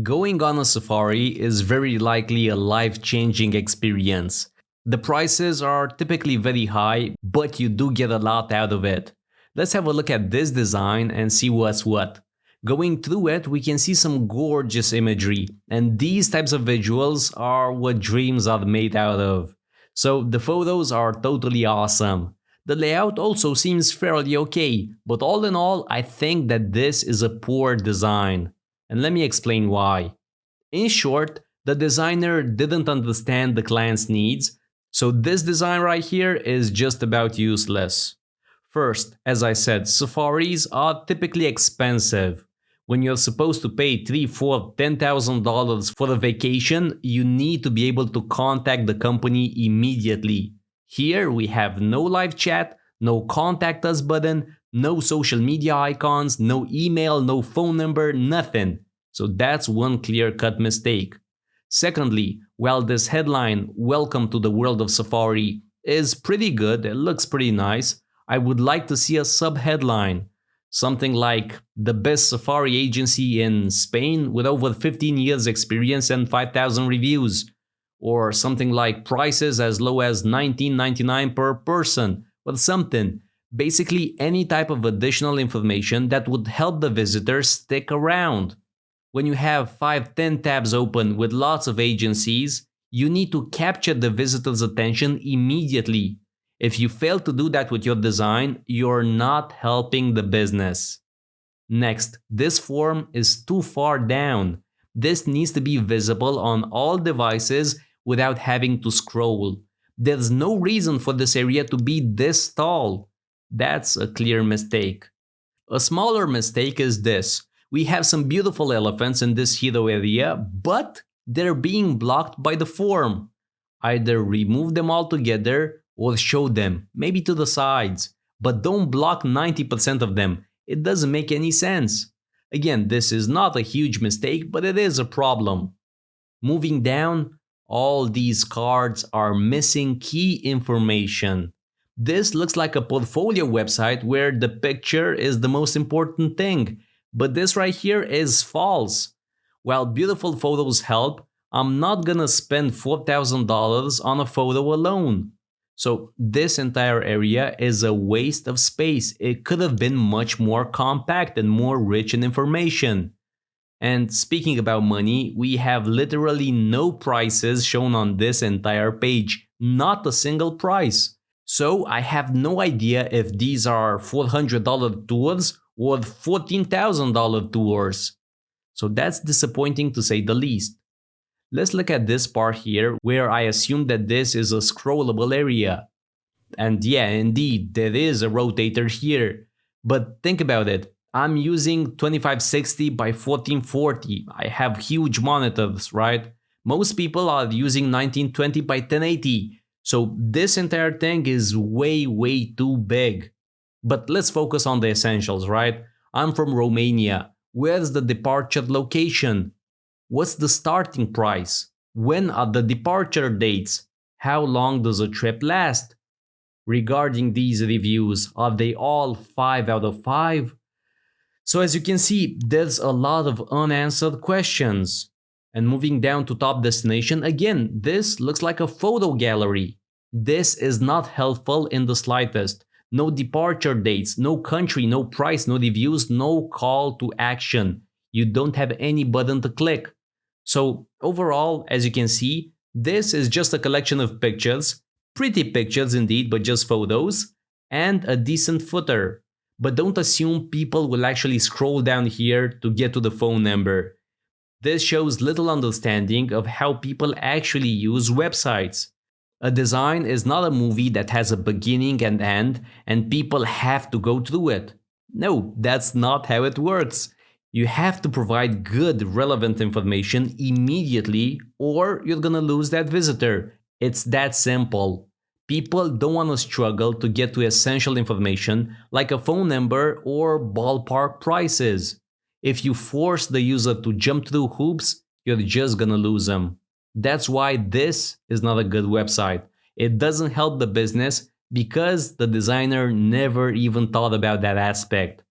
Going on a safari is very likely a life-changing experience. The prices are typically very high, but you do get a lot out of it. Let's have a look at this design and see what's what. Going through it, we can see some gorgeous imagery, and these types of visuals are what dreams are made out of. So the photos are totally awesome. The layout also seems fairly okay, but all in all, I think that this is a poor design. And let me explain why. In short, the designer didn't understand the client's needs, so this design right here is just about useless. First, as I said, safaris are typically expensive. When you're supposed to pay $3, $4, $10,000 for a vacation, you need to be able to contact the company immediately. Here we have no live chat, no contact us button, no social media icons, no email, no phone number, nothing. So that's one clear-cut mistake. Secondly, while this headline, "Welcome to the World of Safari," is pretty good, it looks pretty nice, I would like to see a sub-headline. Something like "The best safari agency in Spain with over 15 years experience and 5,000 reviews." Or something like "Prices as low as $19.99 per person," or something. Basically any type of additional information that would help the visitor stick around. When you have 5, 10 tabs open with lots of agencies, you need to capture the visitor's attention immediately. If you fail to do that with your design, you're not helping the business. Next, this form is too far down. This needs to be visible on all devices without having to scroll. There's no reason for this area to be this tall. That's a clear mistake. A smaller mistake is this. We have some beautiful elephants in this hero area, but they're being blocked by the form. Either remove them altogether or show them, maybe to the sides, but don't block 90% of them. It doesn't make any sense. Again, this is not a huge mistake, but it is a problem. Moving down, all these cards are missing key information. This looks like a portfolio website where the picture is the most important thing, but this right here is false. While beautiful photos help, I'm not gonna spend $4,000 on a photo alone. So this entire area is a waste of space. It could have been much more compact and more rich in information. And speaking about money, we have literally no prices shown on this entire page, not a single price. So I have no idea if these are $400 tours or $14,000 tours. So that's disappointing to say the least. Let's look at this part here where I assume that this is a scrollable area. And yeah, indeed, there is a rotator here. But think about it. I'm using 2560 by 1440. I have huge monitors, right? Most people are using 1920 by 1080. So this entire thing is way too big. But let's focus on the essentials, right? I'm from Romania. Where's the departure location? What's the starting price? When are the departure dates? How long does a trip last? Regarding these reviews, are they all 5 out of 5? So as you can see, there's a lot of unanswered questions. And moving down to top destination, again, this looks like a photo gallery. This is not helpful in the slightest. No departure dates, no country, no price, no reviews, no call to action. You don't have any button to click. So overall, as you can see, this is just a collection of pictures, pretty pictures indeed, but just photos, and a decent footer. But don't assume people will actually scroll down here to get to the phone number. This shows little understanding of how people actually use websites. A design is not a movie that has a beginning and end and people have to go through it. No, that's not how it works. You have to provide good, relevant information immediately or you're gonna lose that visitor. It's that simple. People don't want to struggle to get to essential information like a phone number or ballpark prices. If you force the user to jump through hoops, you're just gonna lose them. That's why this is not a good website. It doesn't help the business because the designer never even thought about that aspect.